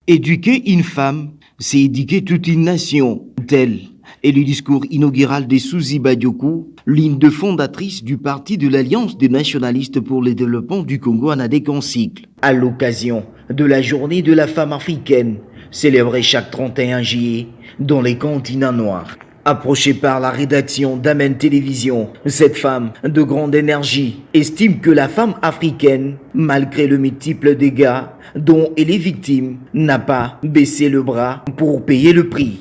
Éduquer une femme, c'est éduquer toute une nation. Tel est le discours inaugural de Suzy Badioko, l'une des fondatrices du parti de l'Alliance des nationalistes pour le développement du Congo ANADEC en cycle, à l'occasion de la journée de la femme africaine, célébrée chaque 31 juillet dans les continents noirs. Approchée par la rédaction d'Amen Télévision, cette femme de grande énergie estime que la femme africaine, malgré le multiple dégâts dont elle est victime, n'a pas baissé le bras pour payer le prix.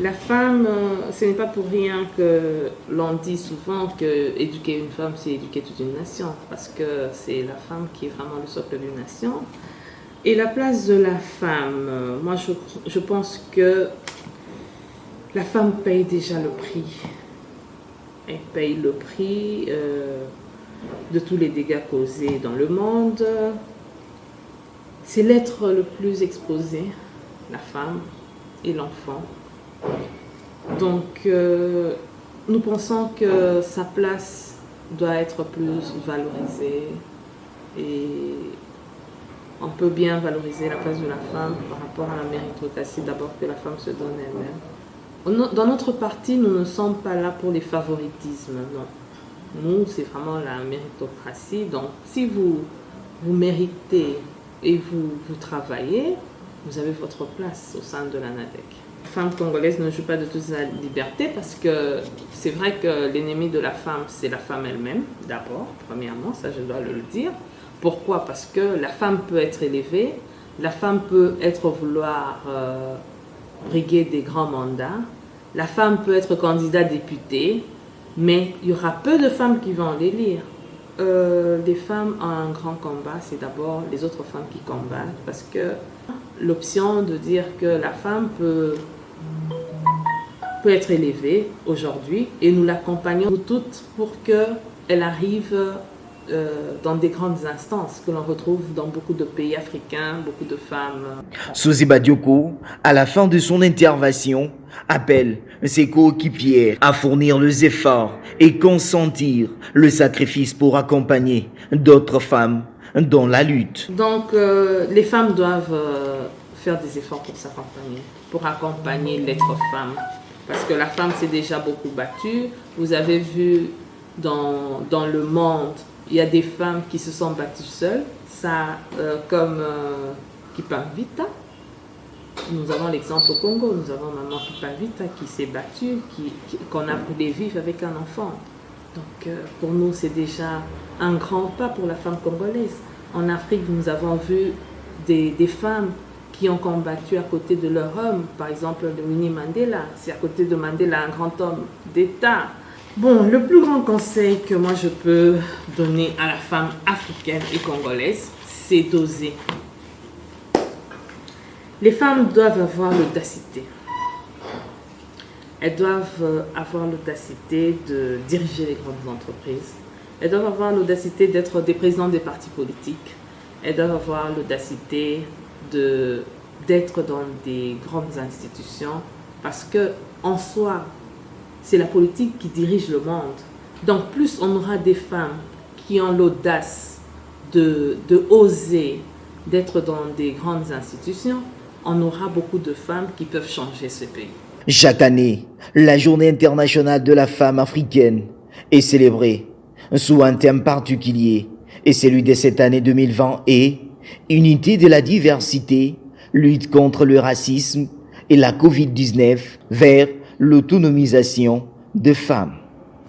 La femme, ce n'est pas pour rien que l'on dit souvent que éduquer une femme, c'est éduquer toute une nation, parce que c'est la femme qui est vraiment le socle d'une nation. Et la place de la femme, moi je pense que la femme paye déjà le prix. Elle paye le prix de tous les dégâts causés dans le monde. C'est l'être le plus exposé, la femme et l'enfant. Donc, nous pensons que sa place doit être plus valorisée et on peut bien valoriser la place de la femme par rapport à la méritocratie, d'abord que la femme se donne elle-même. Dans notre parti, nous ne sommes pas là pour les favoritismes, non. Nous, c'est vraiment la méritocratie. Donc, si vous méritez et vous travaillez, vous avez votre place au sein de l'ANADEC. La femme congolaise ne joue pas de toute sa liberté parce que c'est vrai que l'ennemi de la femme, c'est la femme elle-même, d'abord, premièrement, ça je dois le dire. Pourquoi? Parce que la femme peut être élevée, la femme peut vouloir briguer des grands mandats, la femme peut être candidat député, mais il y aura peu de femmes qui vont l'élire. Les femmes ont un grand combat, c'est d'abord les autres femmes qui combattent, parce que l'option de dire que la femme peut être élevée aujourd'hui, et nous l'accompagnons toutes pour qu'elle arrive dans des grandes instances que l'on retrouve dans beaucoup de pays africains, beaucoup de femmes. Suzy Badioko, à la fin de son intervention, appelle ses coéquipières à fournir les efforts et consentir le sacrifice pour accompagner d'autres femmes dans la lutte. Donc, les femmes doivent faire des efforts pour s'accompagner, pour accompagner l'être femme. Parce que la femme s'est déjà beaucoup battue. Vous avez vu dans le monde, il y a des femmes qui se sont battues seules, comme Kipangvita. Nous avons l'exemple au Congo, nous avons maman Kipangvita qui s'est battue, qu'on a brûlé vive avec un enfant. Donc pour nous, c'est déjà un grand pas pour la femme congolaise. En Afrique, nous avons vu des femmes qui ont combattu à côté de leur homme. Par exemple, le Winnie Mandela, c'est à côté de Mandela, un grand homme d'État. Bon, le plus grand conseil que moi je peux donner à la femme africaine et congolaise, c'est d'oser. Les femmes doivent avoir l'audacité. Elles doivent avoir l'audacité de diriger les grandes entreprises. Elles doivent avoir l'audacité d'être des présidents des partis politiques. Elles doivent avoir l'audacité d'être dans des grandes institutions parce que, en soi, c'est la politique qui dirige le monde. Donc, plus on aura des femmes qui ont l'audace de oser, d'être dans des grandes institutions, on aura beaucoup de femmes qui peuvent changer ce pays. Chaque année, la Journée internationale de la femme africaine est célébrée sous un thème particulier. Et celui de cette année 2020 est Unité de la diversité, lutte contre le racisme et la Covid-19 vers l'autonomisation de femmes.